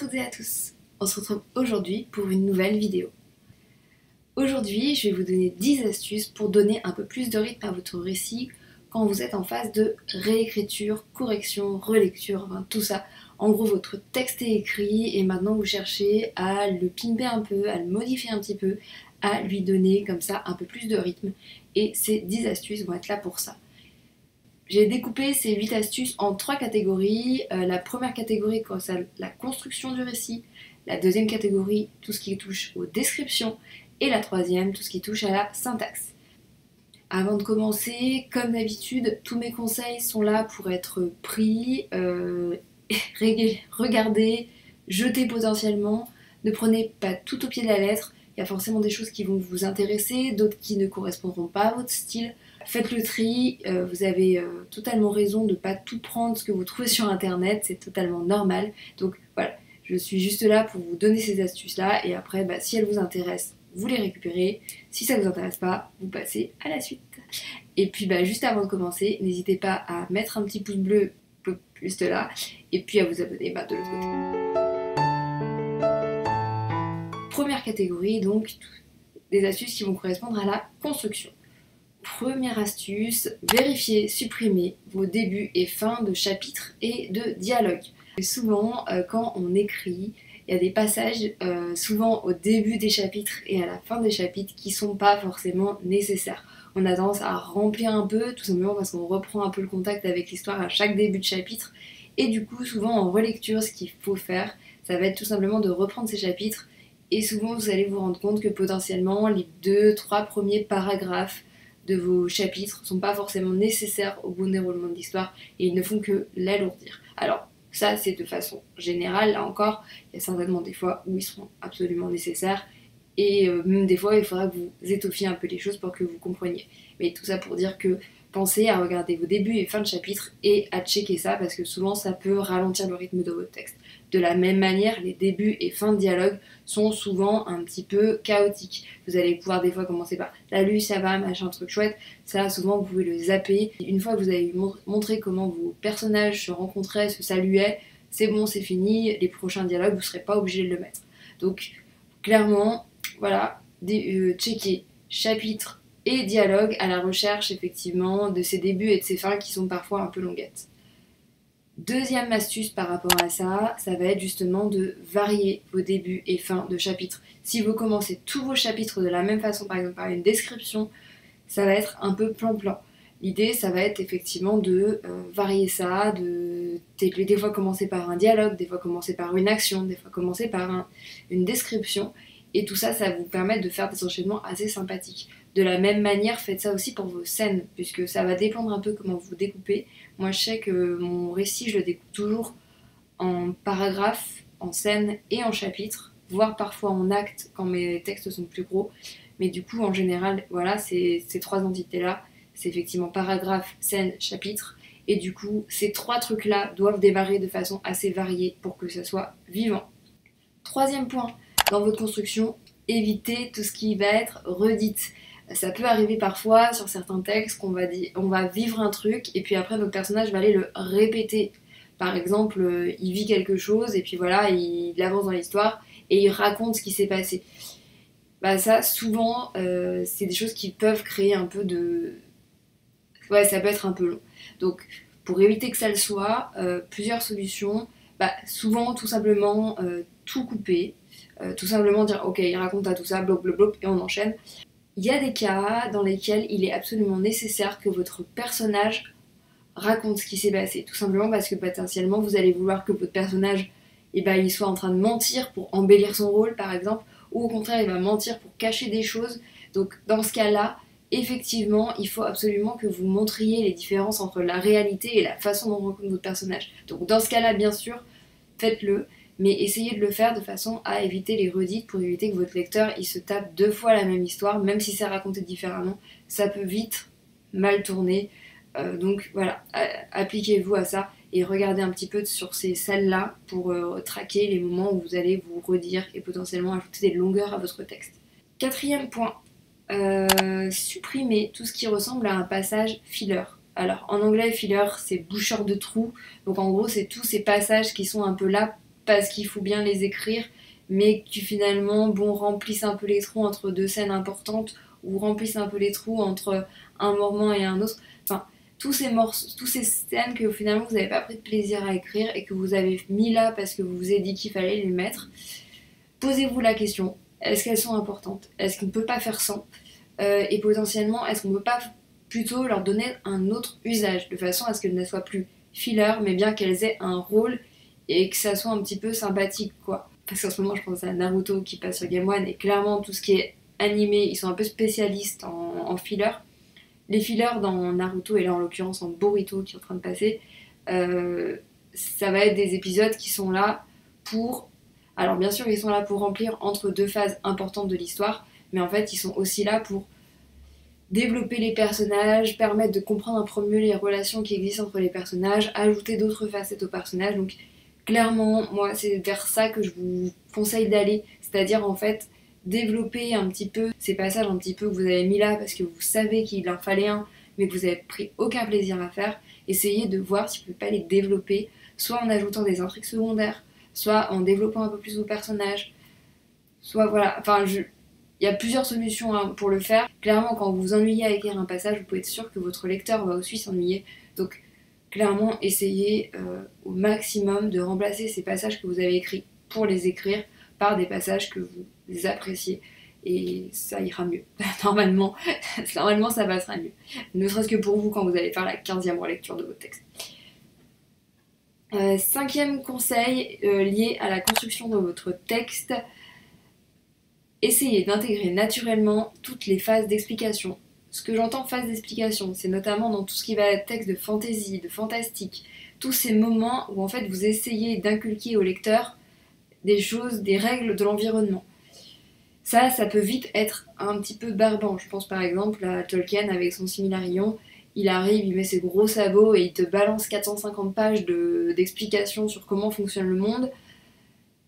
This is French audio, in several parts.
toutes et à tous, on se retrouve aujourd'hui pour une nouvelle vidéo. Aujourd'hui, je vais vous donner 10 astuces pour donner un peu plus de rythme à votre récit quand vous êtes en phase de réécriture, correction, relecture, enfin tout ça. En gros, votre texte est écrit et maintenant vous cherchez à le pimper un peu, à le modifier un petit peu, à lui donner comme ça un peu plus de rythme. Et ces 10 astuces vont être là pour ça. J'ai découpé ces 8 astuces en 3 catégories. La première catégorie concerne la construction du récit, la deuxième catégorie, tout ce qui touche aux descriptions, et la troisième, tout ce qui touche à la syntaxe. Avant de commencer, comme d'habitude, tous mes conseils sont là pour être pris, regardés, jetés potentiellement. Ne prenez pas tout au pied de la lettre. Il y a forcément des choses qui vont vous intéresser, d'autres qui ne correspondront pas à votre style. Faites le tri, vous avez totalement raison de ne pas tout prendre ce que vous trouvez sur internet, c'est totalement normal. Donc voilà, je suis juste là pour vous donner ces astuces-là et après, si elles vous intéressent, vous les récupérez. Si ça ne vous intéresse pas, vous passez à la suite. Et puis juste avant de commencer, n'hésitez pas à mettre un petit pouce bleu juste là et puis à vous abonner de l'autre côté. Première catégorie, donc des astuces qui vont correspondre à la construction. Première astuce, vérifiez, supprimez vos débuts et fins de chapitres et de dialogues. Souvent, quand on écrit, il y a des passages, souvent au début des chapitres et à la fin des chapitres, qui sont pas forcément nécessaires. On a tendance à remplir un peu, tout simplement parce qu'on reprend un peu le contact avec l'histoire à chaque début de chapitre. Et du coup, souvent en relecture, ce qu'il faut faire, ça va être tout simplement de reprendre ces chapitres. Et souvent, vous allez vous rendre compte que potentiellement, les 2-3 premiers paragraphes de vos chapitres ne sont pas forcément nécessaires au bon déroulement de l'histoire et ils ne font que l'alourdir. Alors, ça, c'est de façon générale. Là encore, il y a certainement des fois où ils seront absolument nécessaires et même des fois, il faudra que vous étoffiez un peu les choses pour que vous compreniez. Mais tout ça pour dire que pensez à regarder vos débuts et fins de chapitre et à checker ça parce que souvent, ça peut ralentir le rythme de votre texte. De la même manière, les débuts et fins de dialogue sont souvent un petit peu chaotiques. Vous allez pouvoir des fois commencer par « Salut, ça va, machin, truc chouette ». Ça, souvent, vous pouvez le zapper. Une fois que vous avez montré comment vos personnages se rencontraient, se saluaient, c'est bon, c'est fini. Les prochains dialogues, vous ne serez pas obligé de le mettre. Donc, clairement, voilà, checker chapitre et dialogue à la recherche, effectivement, de ces débuts et de ces fins qui sont parfois un peu longuettes. Deuxième astuce par rapport à ça, ça va être justement de varier vos débuts et fins de chapitres. Si vous commencez tous vos chapitres de la même façon, par exemple par une description, ça va être un peu plan-plan. L'idée, ça va être effectivement de varier ça, des fois commencer par un dialogue, des fois commencer par une action, des fois commencer par une description. Et tout ça, ça va vous permettre de faire des enchaînements assez sympathiques. De la même manière, faites ça aussi pour vos scènes, puisque ça va dépendre un peu comment vous découpez. Moi, je sais que mon récit, je le découpe toujours en paragraphes, en scènes et en chapitres, voire parfois en actes quand mes textes sont plus gros. Mais du coup, en général, voilà, ces 3 entités-là, c'est effectivement paragraphe, scène, chapitre. Et du coup, ces 3 trucs-là doivent démarrer de façon assez variée pour que ça soit vivant. Troisième point, dans votre construction, évitez tout ce qui va être redite. Ça peut arriver parfois sur certains textes qu'on va dire, on va vivre un truc et puis après notre personnage va aller le répéter. Par exemple, il vit quelque chose et puis voilà, il avance dans l'histoire et il raconte ce qui s'est passé. Ça, souvent, c'est des choses qui peuvent créer un peu de... Ouais, ça peut être un peu long. Donc, pour éviter que ça le soit, plusieurs solutions. Souvent, tout simplement, tout couper. Tout simplement dire, ok, il raconte à tout ça, bloc, bloc, bloc, et on enchaîne. Il y a des cas dans lesquels il est absolument nécessaire que votre personnage raconte ce qui s'est passé. Tout simplement parce que potentiellement vous allez vouloir que votre personnage il soit en train de mentir pour embellir son rôle par exemple, ou au contraire il va mentir pour cacher des choses. Donc dans ce cas-là, effectivement, il faut absolument que vous montriez les différences entre la réalité et la façon dont raconte votre personnage. Donc dans ce cas-là, bien sûr, faites-le. Mais essayez de le faire de façon à éviter les redites pour éviter que votre lecteur il se tape 2 fois la même histoire, même si c'est raconté différemment, ça peut vite mal tourner. Donc voilà, appliquez-vous à ça et regardez un petit peu sur ces salles-là pour traquer les moments où vous allez vous redire et potentiellement ajouter des longueurs à votre texte. Quatrième point, supprimez tout ce qui ressemble à un passage filler. Alors en anglais, filler c'est boucheur de trous, donc en gros c'est tous ces passages qui sont un peu là parce qu'il faut bien les écrire, mais qui finalement remplissent un peu les trous entre deux scènes importantes ou remplissent un peu les trous entre un moment et un autre. Enfin, tous ces morceaux, toutes ces scènes que finalement vous n'avez pas pris de plaisir à écrire et que vous avez mis là parce que vous vous êtes dit qu'il fallait les mettre, posez-vous la question, est-ce qu'elles sont importantes? Est-ce qu'on ne peut pas faire sans? Et potentiellement, est-ce qu'on ne peut pas plutôt leur donner un autre usage, de façon à ce qu'elles ne soient plus filler, mais bien qu'elles aient un rôle et que ça soit un petit peu sympathique, quoi. Parce qu'en ce moment, je pense à Naruto qui passe sur Game One, et clairement, tout ce qui est animé, ils sont un peu spécialistes en filler. Les fillers dans Naruto, et là en l'occurrence en Boruto qui est en train de passer, ça va être des épisodes qui sont là pour... Alors bien sûr, ils sont là pour remplir entre deux phases importantes de l'histoire, mais en fait, ils sont aussi là pour développer les personnages, permettre de comprendre un peu mieux les relations qui existent entre les personnages, ajouter d'autres facettes aux personnages. Donc clairement, moi, c'est vers ça que je vous conseille d'aller, c'est-à-dire en fait développer un petit peu ces passages un petit peu que vous avez mis là parce que vous savez qu'il en fallait un, mais que vous avez pris aucun plaisir à faire. Essayez de voir si vous ne pouvez pas les développer, soit en ajoutant des intrigues secondaires, soit en développant un peu plus vos personnages, soit voilà, enfin il y a plusieurs solutions pour le faire. Clairement, quand vous vous ennuyez à écrire un passage, vous pouvez être sûr que votre lecteur va aussi s'ennuyer. Donc, clairement, essayez au maximum de remplacer ces passages que vous avez écrits pour les écrire par des passages que vous appréciez. Et ça ira mieux. Normalement, ça passera mieux. Ne serait-ce que pour vous quand vous allez faire la 15e relecture de votre texte. Cinquième conseil lié à la construction de votre texte. Essayez d'intégrer naturellement toutes les phases d'explication. Ce que j'entends phase d'explication, c'est notamment dans tout ce qui va être texte de fantasy, de fantastique, tous ces moments où en fait vous essayez d'inculquer au lecteur des choses, des règles de l'environnement. Ça peut vite être un petit peu barbant. Je pense par exemple à Tolkien avec son Silmarillion. Il arrive, il met ses gros sabots et il te balance 450 pages d'explications sur comment fonctionne le monde.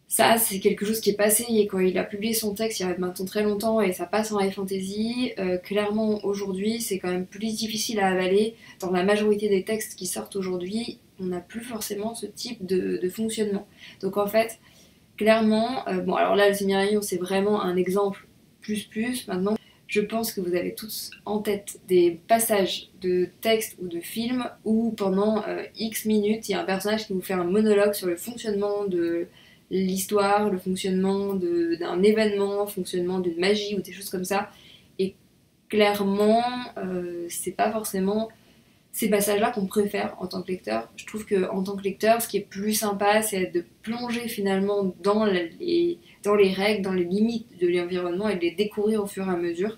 Ça, c'est quelque chose qui est passé et quand il a publié son texte il y a maintenant très longtemps et ça passe en high fantasy. Clairement, aujourd'hui, c'est quand même plus difficile à avaler. Dans la majorité des textes qui sortent aujourd'hui, on n'a plus forcément ce type de fonctionnement. Donc en fait, clairement, bon alors là, le Silmarillion, c'est vraiment un exemple plus. Maintenant, je pense que vous avez tous en tête des passages de texte ou de film où pendant X minutes, il y a un personnage qui vous fait un monologue sur le fonctionnement de l'histoire, le fonctionnement d'un événement, le fonctionnement d'une magie ou des choses comme ça. Et clairement, c'est pas forcément ces passages-là qu'on préfère en tant que lecteur. Je trouve qu'en tant que lecteur, ce qui est plus sympa, c'est de plonger finalement dans les règles, dans les limites de l'environnement et de les découvrir au fur et à mesure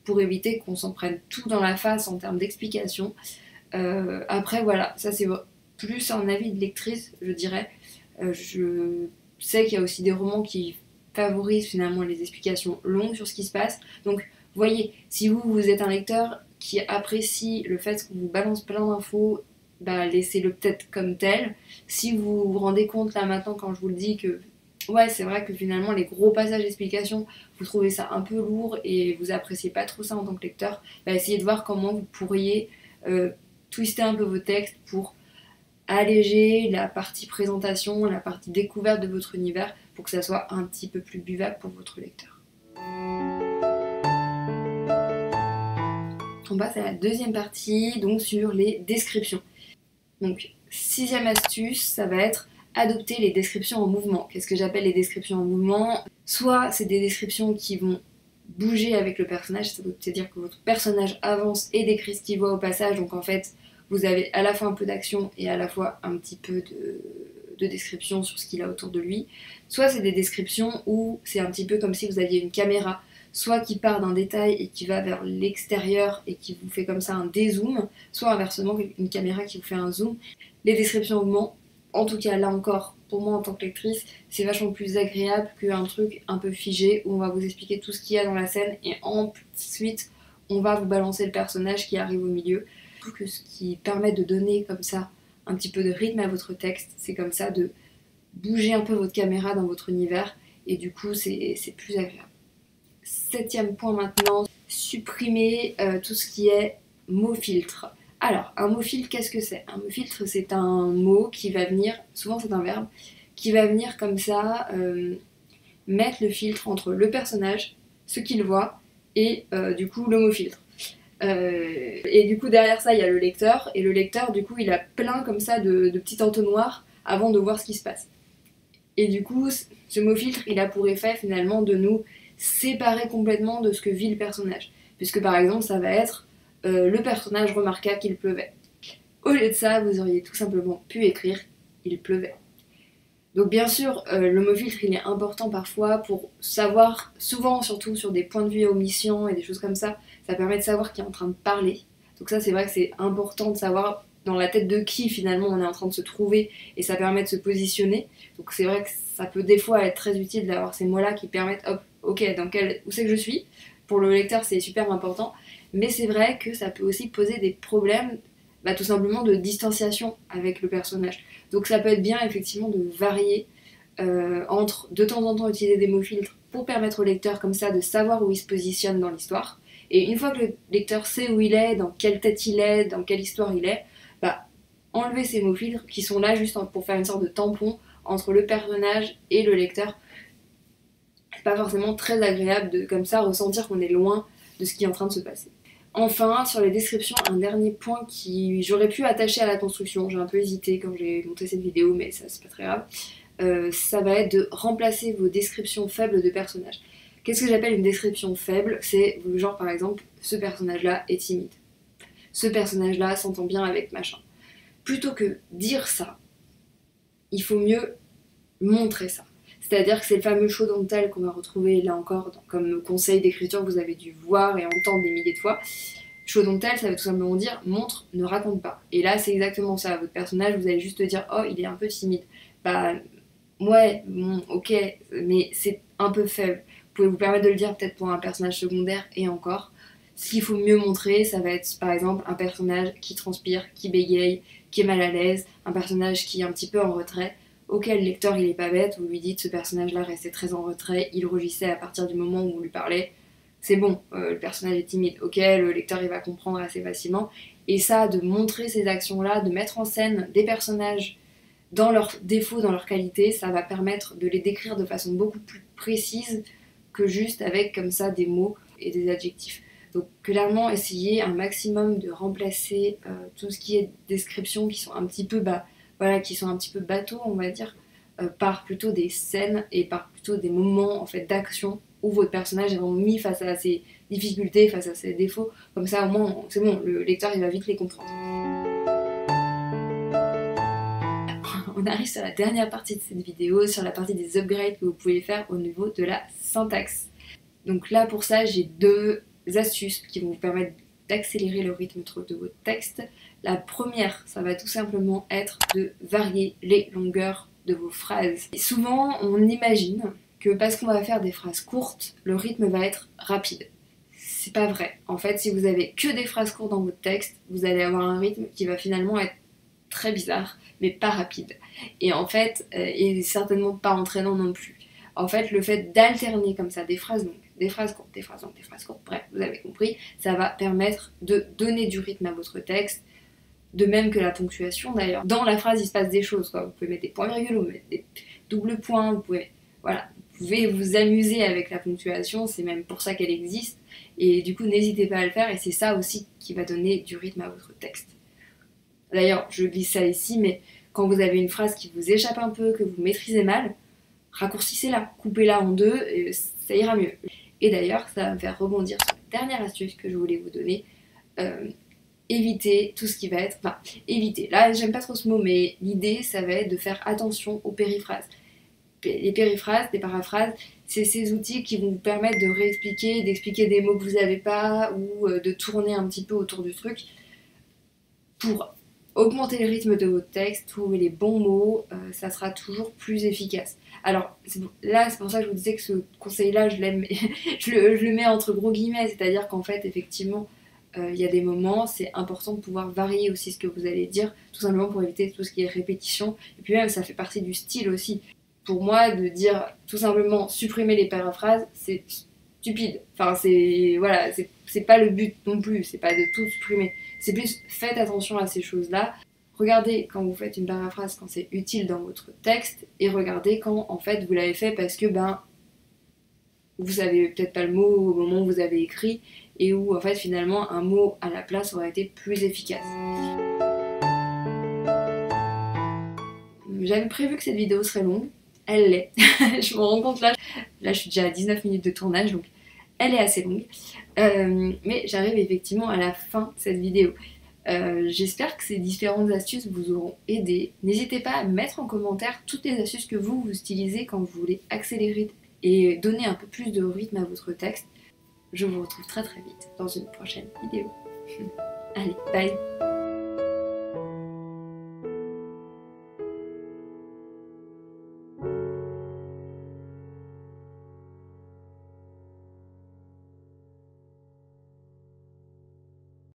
pour éviter qu'on s'en prenne tout dans la face en termes d'explication. Après, voilà, ça c'est plus un avis de lectrice, je dirais. Je sais qu'il y a aussi des romans qui favorisent finalement les explications longues sur ce qui se passe. Donc, voyez, si vous êtes un lecteur qui apprécie le fait qu'on vous balance plein d'infos, bah laissez-le peut-être comme tel. Si vous vous rendez compte là maintenant quand je vous le dis que ouais c'est vrai que finalement les gros passages d'explication vous trouvez ça un peu lourd et vous appréciez pas trop ça en tant que lecteur, bah essayez de voir comment vous pourriez twister un peu vos textes pour alléger la partie présentation, la partie découverte de votre univers pour que ça soit un petit peu plus buvable pour votre lecteur. On passe à la deuxième partie, donc sur les descriptions. Donc, sixième astuce, ça va être adopter les descriptions en mouvement. Qu'est-ce que j'appelle les descriptions en mouvement? Soit c'est des descriptions qui vont bouger avec le personnage, c'est-à-dire que votre personnage avance et décrit ce qu'il voit au passage, donc en fait, vous avez à la fois un peu d'action et à la fois un petit peu de description sur ce qu'il a autour de lui. Soit c'est des descriptions où c'est un petit peu comme si vous aviez une caméra, soit qui part d'un détail et qui va vers l'extérieur et qui vous fait comme ça un dézoom, soit inversement une caméra qui vous fait un zoom. Les descriptions en mouvement, en tout cas là encore, pour moi en tant que lectrice, c'est vachement plus agréable qu'un truc un peu figé où on va vous expliquer tout ce qu'il y a dans la scène et ensuite on va vous balancer le personnage qui arrive au milieu. Je trouve que ce qui permet de donner comme ça un petit peu de rythme à votre texte, c'est comme ça de bouger un peu votre caméra dans votre univers et du coup c'est plus agréable. Septième point maintenant, supprimer tout ce qui est mot filtre. Alors, un mot filtre, qu'est-ce que c'est? Un mot filtre, c'est un mot qui va venir, souvent c'est un verbe, qui va venir comme ça mettre le filtre entre le personnage, ce qu'il voit, et du coup l'homofiltre. Et du coup derrière ça il y a le lecteur, et le lecteur du coup il a plein comme ça de petits entonnoirs avant de voir ce qui se passe. Et du coup ce mot filtre il a pour effet finalement de nous séparer complètement de ce que vit le personnage. Puisque par exemple ça va être le personnage remarqua qu'il pleuvait. Au lieu de ça vous auriez tout simplement pu écrire il pleuvait. Donc bien sûr, le mot filtre il est important parfois pour savoir, souvent surtout sur des points de vue omissions et des choses comme ça permet de savoir qui est en train de parler. Donc ça c'est vrai que c'est important de savoir dans la tête de qui finalement on est en train de se trouver et ça permet de se positionner. Donc c'est vrai que ça peut des fois être très utile d'avoir ces mots-là qui permettent, hop, ok, où c'est que je suis. Pour le lecteur c'est super important, mais c'est vrai que ça peut aussi poser des problèmes tout simplement de distanciation avec le personnage. Donc ça peut être bien effectivement de varier entre de temps en temps utiliser des mots filtres pour permettre au lecteur comme ça de savoir où il se positionne dans l'histoire. Et une fois que le lecteur sait où il est, dans quelle tête il est, dans quelle histoire il est, enlever ces mots filtres qui sont là juste pour faire une sorte de tampon entre le personnage et le lecteur. C'est pas forcément très agréable de comme ça ressentir qu'on est loin de ce qui est en train de se passer. Enfin, sur les descriptions, un dernier point qui j'aurais pu attacher à la construction, j'ai un peu hésité quand j'ai monté cette vidéo, mais ça c'est pas très grave, ça va être de remplacer vos descriptions faibles de personnages. Qu'est-ce que j'appelle une description faible? C'est genre par exemple, ce personnage-là est timide. Ce personnage-là s'entend bien avec machin. Plutôt que dire ça, il faut mieux montrer ça. C'est-à-dire que c'est le fameux show don't tell qu'on va retrouver là encore comme conseil d'écriture que vous avez dû voir et entendre des milliers de fois. Show don't tell, ça veut tout simplement dire montre, ne raconte pas. Et là c'est exactement ça, votre personnage, vous allez juste dire oh il est un peu timide. Ouais, bon, ok, mais c'est un peu faible. Vous pouvez vous permettre de le dire peut-être pour un personnage secondaire et encore. Ce qu'il faut mieux montrer, ça va être par exemple un personnage qui transpire, qui bégaye, qui est mal à l'aise, un personnage qui est un petit peu en retrait. Ok, le lecteur il est pas bête, vous lui dites ce personnage-là restait très en retrait, il rougissait à partir du moment où vous lui parlez. C'est bon, le personnage est timide, ok, le lecteur il va comprendre assez facilement. Et ça, de montrer ces actions-là, de mettre en scène des personnages dans leurs défauts, dans leurs qualités, ça va permettre de les décrire de façon beaucoup plus précise que juste avec comme ça des mots et des adjectifs. Donc clairement, essayez un maximum de remplacer tout ce qui est descriptions qui sont un petit peu qui sont un petit peu bateaux, on va dire, par plutôt des scènes et par plutôt des moments en fait d'action où votre personnage est vraiment mis face à ses difficultés, face à ses défauts. Comme ça, au moins, c'est bon, le lecteur il va vite les comprendre. On arrive sur la dernière partie de cette vidéo, sur la partie des upgrades que vous pouvez faire au niveau de la syntaxe. Donc là, pour ça, j'ai deux astuces qui vont vous permettre d'accélérer le rythme de votre texte. La première, ça va tout simplement être de varier les longueurs de vos phrases. Et souvent, on imagine que parce qu'on va faire des phrases courtes, le rythme va être rapide. C'est pas vrai. En fait, si vous avez que des phrases courtes dans votre texte, vous allez avoir un rythme qui va finalement être très bizarre, mais pas rapide. Et en fait, et certainement pas entraînant non plus. En fait, le fait d'alterner comme ça des phrases longues, des phrases courtes, des phrases longues, des phrases courtes, bref, vous avez compris, ça va permettre de donner du rythme à votre texte, de même que la ponctuation d'ailleurs. Dans la phrase, il se passe des choses, quoi. Vous pouvez mettre des points-virgules, vous mettez des doubles points, vous pouvez vous amuser avec la ponctuation, c'est même pour ça qu'elle existe, et du coup, n'hésitez pas à le faire, et c'est ça aussi qui va donner du rythme à votre texte. D'ailleurs, je glisse ça ici, mais quand vous avez une phrase qui vous échappe un peu, que vous maîtrisez mal, raccourcissez-la, coupez-la en deux, et ça ira mieux. Et d'ailleurs, ça va me faire rebondir sur la dernière astuce que je voulais vous donner. Évitez tout ce qui va être... Enfin, évitez. Là, j'aime pas trop ce mot, mais l'idée, ça va être de faire attention aux périphrases. Les périphrases, les paraphrases, c'est ces outils qui vont vous permettre de réexpliquer, d'expliquer des mots que vous n'avez pas, ou de tourner un petit peu autour du truc, pour augmenter le rythme de votre texte, trouver les bons mots, ça sera toujours plus efficace. Alors là, c'est pour ça que je vous disais que ce conseil-là, je le mets entre gros guillemets, c'est-à-dire qu'en fait, effectivement, il y a des moments, c'est important de pouvoir varier aussi ce que vous allez dire, tout simplement pour éviter tout ce qui est répétition, et puis même, ça fait partie du style aussi. Pour moi, de dire tout simplement supprimer les paraphrases, c'est stupide. Enfin, c'est pas le but non plus, c'est pas de tout supprimer. C'est plus faites attention à ces choses-là, Regardez quand vous faites une paraphrase, quand c'est utile dans votre texte, et regardez quand en fait vous l'avez fait parce que vous savez peut-être pas le mot au moment où vous avez écrit et où en fait finalement un mot à la place aurait été plus efficace. J'avais prévu que cette vidéo serait longue, elle l'est. Je me rends compte là je suis déjà à 19 minutes de tournage donc elle est assez longue. Mais j'arrive effectivement à la fin de cette vidéo. J'espère que ces différentes astuces vous auront aidé. N'hésitez pas à mettre en commentaire toutes les astuces que vous utilisez quand vous voulez accélérer et donner un peu plus de rythme à votre texte. Je vous retrouve très vite dans une prochaine vidéo. Allez, bye!